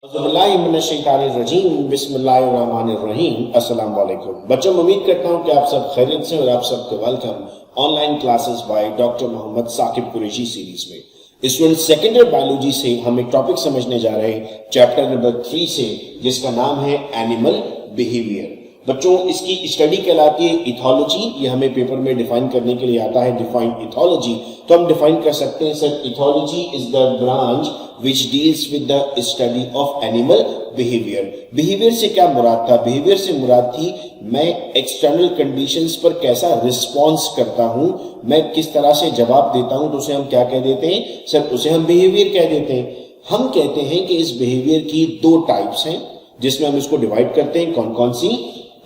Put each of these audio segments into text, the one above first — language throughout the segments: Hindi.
बिस्मिल्लाहिर्रहमानिर्रहीम। अस्सलाम वालेकुम बच्चों, उम्मीद करता हूँ कि आप सब खैरियत से और आप सबको welcome online classes by doctor Mohammad Saqib Qureshi series में। स्टूडेंट सेकेंड ईयर बायोलॉजी से हम एक टॉपिक समझने जा रहे हैं चैप्टर नंबर 3 से, जिसका नाम है एनिमल बिहेवियर। बच्चों, इसकी स्टडी कहलाती है इथोलॉजी। ये हमें पेपर में डिफाइन करने के लिए आता है, डिफाइन इथोलॉजी। तो हम डिफाइन कर सकते हैं sir, ethology is the branch which deals with the study of animal behavior। Behaviour से क्या मुराद था? बिहेवियर से मुराद थी मैं एक्सटर्नल कंडीशंस पर कैसा रिस्पॉन्स करता हूं, मैं किस तरह से जवाब देता हूं, तो उसे हम क्या कह देते हैं सर? उसे हम बिहेवियर कह देते हैं। हम कहते हैं कि इस बिहेवियर की दो टाइप्स हैं, जिसमें हम इसको डिवाइड करते हैं। कौन कौन सी?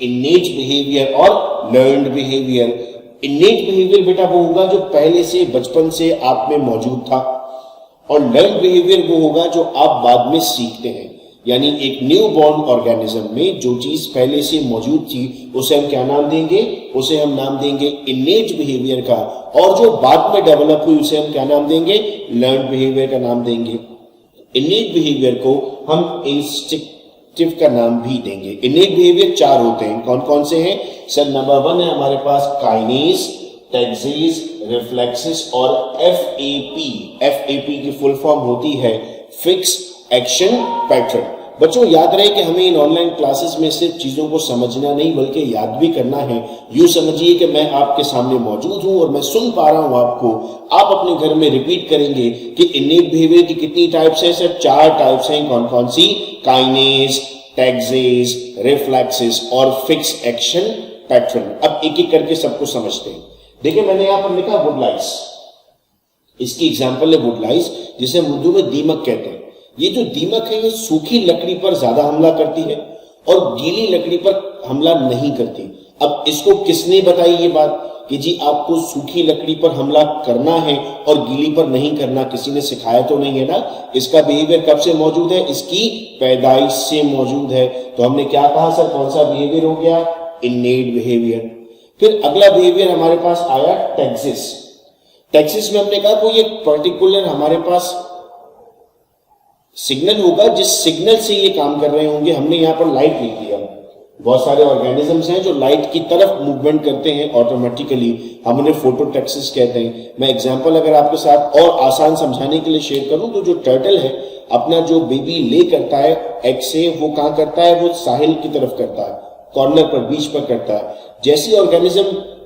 इनेट बिहेवियर और लर्न्ड बिहेवियर। इनेट बिहेवियर बेटा वो होगा जो पहले से बचपन से आप में मौजूद था, और लर्न बिहेवियर वो होगा जो आप बाद में सीखते हैं। यानी एक न्यू बॉर्न ऑर्गेनिज्म में जो चीज पहले से मौजूद थी उसे हम क्या नाम देंगे? उसे हम नाम देंगे इनेट बिहेवियर का, और जो बाद में डेवलप हुई उसे हम क्या नाम देंगे? लर्न बिहेवियर का नाम देंगे। इनेट बिहेवियर को हम इंस्टिंक्टिव का नाम भी देंगे। इनेट बिहेवियर 4 होते हैं। कौन कौन से हैं सर? नंबर 1 है हमारे पास काइनेज, टैक्सेस, रिफ्लेक्सेस और FAP। FAP की फुल फॉर्म होती है फिक्स एक्शन पैटर्न। बच्चों, याद रहे कि हमें इन ऑनलाइन क्लासेस में सिर्फ चीजों को समझना नहीं बल्कि याद भी करना है। यूं समझिए कि मैं आपके सामने मौजूद हूं और मैं सुन पा रहा हूं आपको। आप अपने घर में रिपीट करेंगे कि इनेट बिहेवियर की कितनी टाइप्स है सर? 4 टाइप्स हैं। कौन कौन सी? काइनेज, टैक्सेस, रिफ्लेक्सेस और फिक्स एक्शन पैटर्न। अब एक एक करके सबको समझते हैं। देखिए, मैंने यहां पर लिखा वुडलाइस। इसकी एग्जांपल है वुडलाइस, जिसे हम उर्दू में दीमक कहते हैं। ये जो दीमक है ये सूखी लकड़ी पर ज्यादा हमला करती है और गीली लकड़ी पर हमला नहीं करती। अब इसको किसने बताई ये बात कि जी आपको सूखी लकड़ी पर हमला करना है और गीली पर नहीं करना? किसी ने सिखाया तो नहीं है ना। इसका बिहेवियर कब से मौजूद है? इसकी पैदाइश से मौजूद है। तो हमने क्या कहा सर? कौन सा बिहेवियर हो गया? इनेट बिहेवियर। फिर अगला बिहेवियर हमारे पास आया टैक्सेस। टैक्सेस में हमने कहा कोई एक पर्टिकुलर हमारे पास सिग्नल होगा जिस सिग्नल से ये काम कर रहे होंगे। हमने यहां पर लाइट लिख दिया। बहुत सारे ऑर्गेनिजम्स हैं जो लाइट की तरफ मूवमेंट करते हैं ऑटोमेटिकली, हम उन्हें फोटोटैक्सिस कहते हैं। मैं एग्जांपल अगर आपके साथ और आसान समझाने के लिए शेयर करूं तो जो टर्टल है अपना जो बेबी ले करता है एग से, वो कहां करता है? वो साहिल की तरफ करता है, कॉर्नर पर, बीच पर करता है। जैसी ऑर्गेनिज्म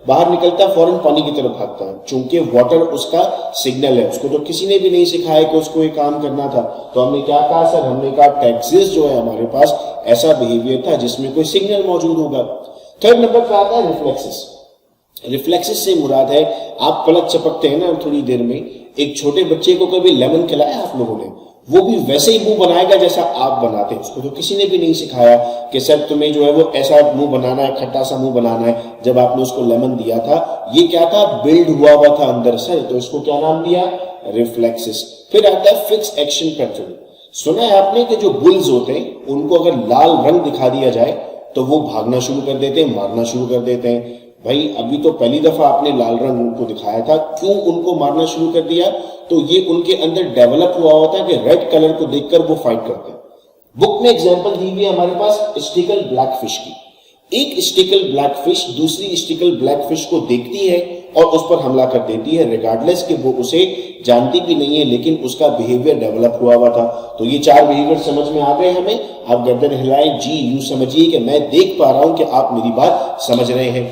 बाहर निकलता है फौरन पानी की तरफ भागता है, चूंकि वाटर उसका सिग्नल है। उसको तो किसी ने भी नहीं सिखाया कि उसको ये काम करना था। तो हमने क्या कहा सर? हमने कहा टैक्सेस जो है हमारे पास ऐसा बिहेवियर था जिसमें कोई सिग्नल मौजूद होगा। थर्ड नंबर पर आता है रिफ्लेक्सेस। रिफ्लेक्सेस से मुराद है आप पलक चपकते हैं ना थोड़ी देर में। एक छोटे बच्चे को कभी लेमन खिलाया आप लोगों ने? वो भी वैसे ही मुंह बनाएगा जैसा आप बनाते हैं। उसको तो किसी ने भी नहीं सिखाया कि सर तुम्हें जो है वो ऐसा मुंह बनाना है, खट्टा सा मुंह बनाना है। जब आपने उसको लेमन दिया था, ये क्या था? बिल्ड हुआ था अंदर से, तो इसको क्या नाम दिया? रिफ्लेक्सेस। फिर आता है फिक्स एक्शन पैटर्न। सुना है आपने कि जो बुल्स होते हैं उनको अगर लाल रंग दिखा दिया जाए तो वो भागना शुरू कर देते हैं, मारना शुरू कर देते हैं। भाई अभी तो पहली दफा आपने लाल रंग उनको दिखाया था, क्यों उनको मारना शुरू कर दिया? तो ये उनके अंदर डेवलप हुआ होता है कि रेड कलर को देखकर वो फाइट करते हैं। बुक में एग्जांपल दी हुई है हमारे पास स्टिकल ब्लैक फिश की। एक स्टिकल ब्लैक फिश दूसरी स्टिकल ब्लैक फिश को देखती है और उस पर हमला कर देती है, रिगार्डलेस कि वो उसे जानती भी नहीं है, लेकिन उसका बिहेवियर डेवलप हुआ था। तो ये 4 बिहेवियर समझ में आ गए हमें। आप गर्दन हिलाएं जी, यूं समझिए कि मैं देख पा रहा हूं कि आप मेरी बात समझ रहे हैं।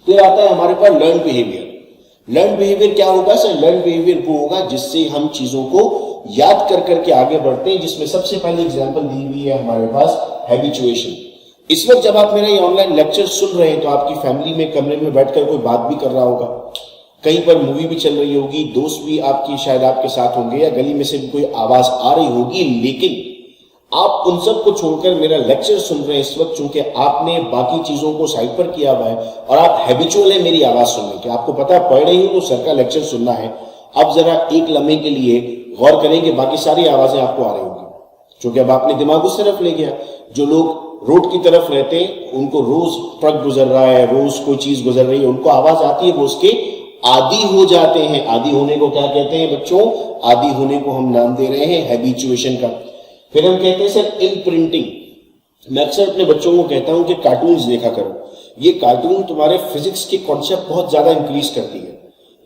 फिर आता है हमारे पास लर्न बिहेवियर। लर्न बिहेवियर क्या होगा सर? लर्न बिहेवियर वो होगा जिससे हम चीजों को याद कर करके आगे बढ़ते हैं, जिसमें सबसे पहले एग्जांपल दी हुई है हमारे पास हैबिचुएशन। इस वक्त जब आप मेरा ये ऑनलाइन लेक्चर सुन रहे हैं तो आपकी फैमिली में कमरे में बैठकर कोई बात भी कर रहा होगा, कहीं पर मूवी भी चल रही होगी, दोस्त भी आपकी शायद आपके साथ होंगे, या गली में से भी कोई आवाज आ रही होगी, लेकिन आप उन सब को छोड़कर मेरा लेक्चर सुन रहे हैं इस वक्त, चूंकि आपने बाकी चीजों को साइड पर किया हुआ है और आप हैबिचुअल है मेरी आवाज सुनने के। आपको पता है पढ़ रही हूं तो सर का लेक्चर सुनना है। अब जरा एक लम्हे के लिए गौर करें कि बाकी सारी आवाजें आपको आ रही होंगी, क्योंकि अब आपने दिमाग उस तरफ ले गया। जो लोग रोड की तरफ रहते हैं उनको रोज ट्रक गुजर रहा है, रोज कोई चीज गुजर रही है, उनको आवाज आती है, वो उसके आदी हो जाते हैं। आदी होने को क्या कहते हैं बच्चों? आदी होने को हम नाम दे रहे हैं हैबिचुएशन का। फिर हम कहते हैं सर इम्प्रिंटिंग। मैं अक्सर अपने बच्चों को कहता हूं कि कार्टून्स देखा करो, ये कार्टून तुम्हारे फिजिक्स के कॉन्सेप्ट बहुत ज्यादा इंक्रीज करती है।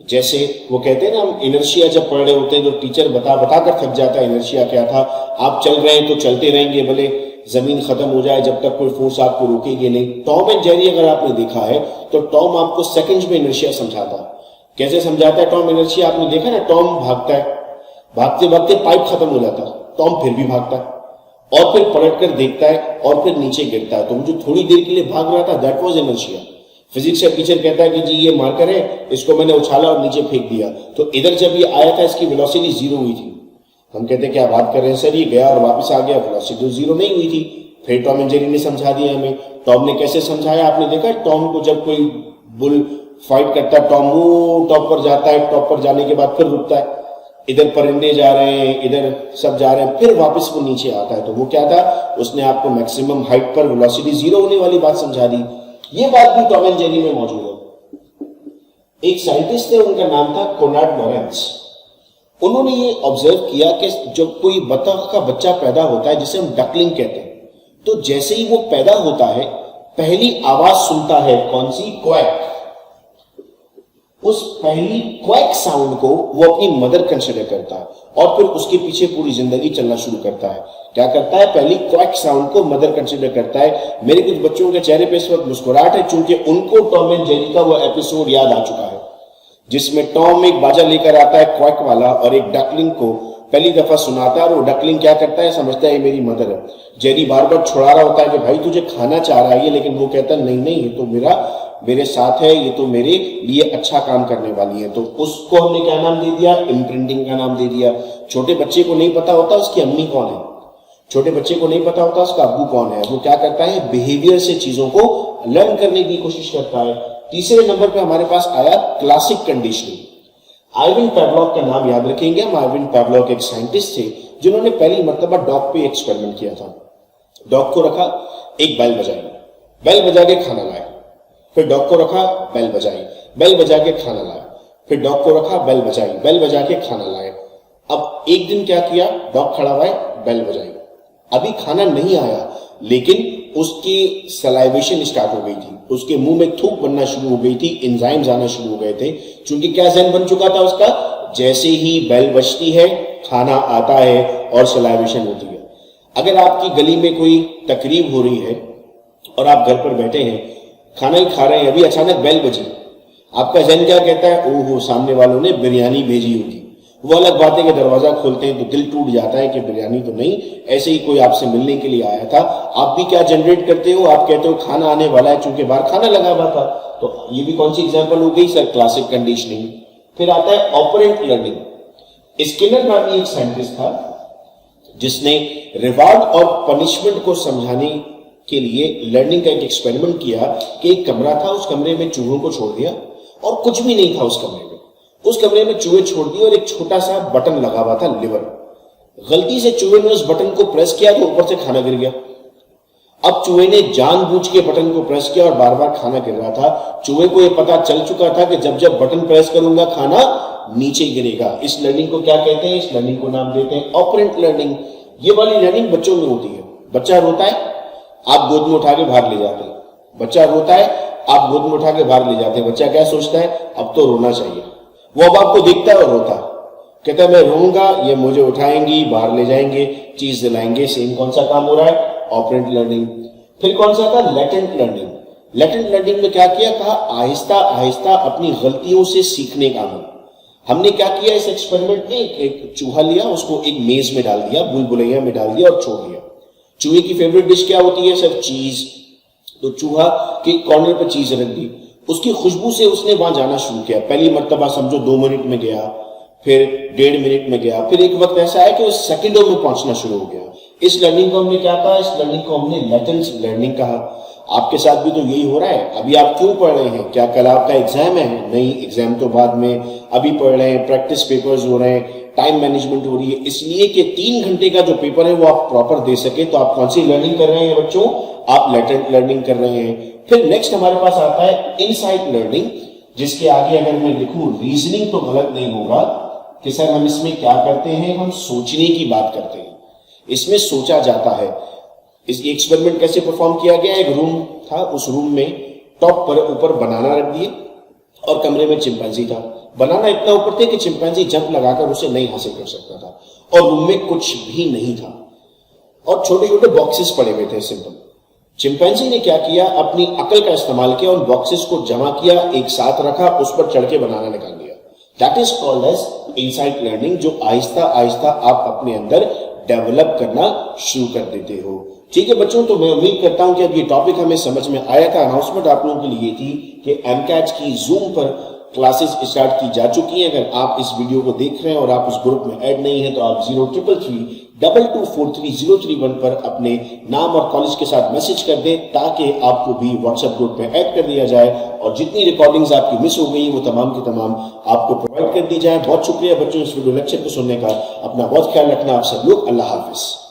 जैसे वो कहते हैं ना, हम इनर्शिया जब पढ़ रहे होते हैं, जो टीचर बता कर थक जाता है इनर्शिया क्या था, आप चल रहे हैं तो चलते रहेंगे भले जमीन खत्म हो जाए, जब तक कोई फोर्स आपको रोकेगी नहीं। टॉम एंड जेरी अगर आपने देखा है तो टॉम आपको सेकंड्स में इनर्शिया समझाता है। कैसे समझाता है टॉम इनर्शिया? आपने देखा ना, टॉम भागता है, भागते भागते पाइप खत्म हो जाता है, टॉम फिर भी भागता है और फिर पलट कर देखता है और फिर नीचे गिरता है। तो वो जो थोड़ी देर के लिए भाग रहा था, दैट वाज इनर्शिया। फिजिक्स का टीचर कहता है कि जी ये मार्कर है, इसको मैंने उछाला और नीचे फेंक दिया, तो इधर जब ये आया था इसकी वेलोसिटी 0 हुई थी। हम कहते हैं क्या बात कर रहे हैं सर, ये गया और वापस आ गया, वेलोसिटी तो 0 नहीं हुई थी। फिर टॉम एंड जेरी ने समझा दिया हमें। टॉम ने कैसे समझाया आपने देखा? टॉम को जब कोई बुल फाइट करता है, टॉम वो टॉप पर जाता है, टॉप पर जाने के बाद फिर रुकता है, इधर परिंदे जा रहे हैं, इधर सब जा रहे हैं, फिर वापस वो नीचे आता है। तो वो क्या था, उसने आपको मैक्सिमम हाइट पर वेलोसिटी 0 होने वाली बात समझा दी। ये बात भी टॉम एंड जेरी में मौजूद है। एक साइंटिस्ट थे, उनका नाम था कोनार्ड लॉरेंस। उन्होंने ये ऑब्जर्व किया कि जब कोई बतख का बच्चा पैदा होता है, जिसे हम डकलिंग कहते हैं, तो जैसे ही वो पैदा होता है पहली आवाज सुनता है, कौन सी? क्वैक। उस पहली क्वैक साउंड को वो अपनी मदर कंसिडर करता है और फिर उसके पीछे पूरी जिंदगी चलना शुरू करता है। क्या करता है? पहली क्वैक साउंड को मदर कंसिडर करता है। मेरे कुछ बच्चों के चेहरे पे इस वक्त मुस्कुराहट है, क्योंकि उनको टॉम एंड जेरी का वो एपिसोड याद आ चुका है जिसमें टॉम एक बाजा लेकर आता है क्वैक वाला और एक डकलिंग को पहली दफा सुनाता है, और वो डकलिंग क्या करता है, समझता है ये मेरी मदर है। जेरी बार बार छुड़ा रहा होता है कि भाई तुझे खाना चाह रहा है ये, लेकिन वो कहता है नहीं नहीं, ये तो मेरे साथ है, ये तो मेरे लिए अच्छा काम करने वाली है। तो उसको हमने क्या नाम दे दिया? इम्प्रिंटिंग का नाम दे दिया। छोटे बच्चे को नहीं पता होता उसकी अम्मी कौन है, छोटे बच्चे को नहीं पता होता उसका अब्बू कौन है। वो क्या करता है? बिहेवियर से चीजों को लर्न करने की कोशिश करता है। तीसरे नंबर पे हमारे पास आया क्लासिक कंडीशनिंग। आइवन पैवलॉव का नाम याद रखेंगे हम। आइवन पैवलॉव एक साइंटिस्ट थे जिन्होंने पहली मर्तबा डॉग पे एक्सपेरिमेंट किया था। डॉग को रखा, एक बेल बजाई, बेल बजा के खाना लाया, फिर डॉग को रखा, बेल बजाई, बेल बजा के खाना लाया, फिर डॉग को रखा, बेल बजाई, बेल बजा के खाना लाया। अब एक दिन क्या किया, डॉग खड़ा हुआ है, बेल बजाई, अभी खाना नहीं आया, लेकिन उसकी सलाइवेशन स्टार्ट हो गई थी, उसके मुंह में थूक बनना शुरू हो गई थी, एंजाइम्स आना शुरू हो गए थे, क्योंकि क्या जहन बन चुका था उसका, जैसे ही बेल बजती है खाना आता है और सलाइवेशन होती है। अगर आपकी गली में कोई तकरीब हो रही है और आप घर पर बैठे हैं, खाना ही खा रहे हैं, अभी अचानक बेल बजी, आपका जहन क्या कहता है? ओहो, सामने वालों ने बिरयानी भेजी होगी। वो अलग बात है कि दरवाजा खोलते हैं तो दिल टूट जाता है कि बिरयानी तो नहीं, ऐसे ही कोई आपसे मिलने के लिए आया था। आप भी क्या जनरेट करते हो? आप कहते हो खाना आने वाला है, चूंकि बाहर खाना लगा हुआ था। तो ये भी कौन सी एग्जांपल हो गई सर? Classic conditioning. फिर आता है ऑपरेंट लर्निंग। स्किनर नामी एक साइंटिस्ट था जिसने रिवार्ड और पनिशमेंट को समझाने के लिए लर्निंग का एक एक्सपेरिमेंट किया कि एक कमरा था, उस कमरे में चूहों को छोड़ दिया और कुछ भी नहीं था उस कमरे में। उस कमरे में चूहे छोड़ दिए और एक छोटा सा बटन लगा हुआ था, लिवर। गलती से चूहे ने उस बटन को प्रेस किया तो ऊपर से खाना गिर गया। अब चूहे ने जानबूझ के बटन को प्रेस किया और बार बार खाना गिर रहा था। चूहे को यह पता चल चुका था कि जब जब बटन प्रेस करूंगा खाना नीचे गिरेगा। इस लर्निंग को क्या कहते हैं? इस लर्निंग को नाम देते हैं ऑपरेंट लर्निंग। ये वाली लर्निंग बच्चों में होती है। बच्चा रोता है, आप गोद में उठा के बाहर ले जाते हैं। बच्चा रोता है, आप गोद में उठा के बाहर ले जाते हैं। बच्चा क्या सोचता है? अब तो रोना चाहिए। वो अब आपको देखता है और रोता है, कहता है मैं रोऊंगा, ये मुझे उठाएंगी, बाहर ले जाएंगे, चीज दिलाएंगे। सेम कौन सा काम हो रहा है? Operant learning. फिर कौन सा था? Latent learning. लेटेंट लर्निंग में क्या किया? कहा आहिस्ता आहिस्ता अपनी गलतियों से सीखने का अमल। हमने क्या किया इस एक्सपेरिमेंट में? एक चूहा लिया, उसको एक मेज में डाल दिया, बुलबुलैया में डाल दिया और छोड़ दिया। चूहे की फेवरेट डिश क्या होती है सर? चीज। तो चूहा के कॉर्नर पर चीज रख दी, उसकी खुशबू से उसने वहां जाना शुरू किया। पहली मर्तबा समझो 2 मिनट में गया, फिर 1.5 मिनट में गया, फिर एक वक्त ऐसा है कि वो सेकंडों में पहुंचना शुरू हो गया। इस लर्निंग को हमने क्या कहा? इस लर्निंग को हमने लेटेंट लर्निंग कहा। आपके साथ भी तो यही हो रहा है। अभी आप क्यों पढ़ रहे हैं? क्या कल आपका एग्जाम है? नहीं, एग्जाम तो बाद में, अभी पढ़ रहे हैं, प्रैक्टिस पेपर्स हो रहे हैं, टाइम मैनेजमेंट हो रही है, इसलिए कि 3 घंटे का जो पेपर है वो आप प्रॉपर दे सके। तो आप कौन सी लर्निंग कर रहे हैं बच्चों? आप लेटेंट लर्निंग कर रहे हैं। फिर नेक्स्ट हमारे पास आता है इनसाइट लर्निंग, जिसके आगे अगर मैं लिखूं रीजनिंग तो गलत नहीं होगा कि सर हम इसमें क्या करते हैं? हम सोचने की बात करते हैं। इसमें सोचा जाता है। इस एक्सपेरिमेंट कैसे परफॉर्म किया गया, एक रूम था, उस रूम में टॉप पर ऊपर बनाना रख दिए और कमरे में चिंपैंजी था। बनाना इतना ऊपर थे कि चिंपैंजी जंप लगाकर उसे नहीं हासिल कर सकता था, और रूम में कुछ भी नहीं था और छोटे छोटे बॉक्सेस पड़े हुए थे। सिंपल चिंपैंजी ने क्या किया, अपनी अकल का इस्तेमाल किया, उन बॉक्सेस को जमा किया, एक साथ रखा, उस पर चढ़ के बनाना निकाल लिया। That is called as insight learning, जो आहिस्ता आहिस्ता आप अपने अंदर डेवलप करना शुरू कर देते हो। ठीक है बच्चों, तो मैं उम्मीद करता हूं कि अब ये टॉपिक हमें समझ में आया था। अनाउंसमेंट आप लोगों के लिए थी कि एमकैच की जूम पर क्लासेस स्टार्ट की जा चुकी हैं। अगर आप इस वीडियो को देख रहे हैं और आप उस ग्रुप में ऐड नहीं है तो आप 0333224331 पर अपने नाम और कॉलेज के साथ मैसेज कर दें, ताकि आपको भी व्हाट्सएप ग्रुप में ऐड कर दिया जाए और जितनी रिकॉर्डिंग्स आपकी मिस हो गई वो तमाम की तमाम आपको प्रोवाइड कर दी जाए। बहुत शुक्रिया बच्चों इस वीडियो लेक्चर को सुनने का। अपना बहुत ख्याल रखना आप सब लोग। अल्लाह हाफिज।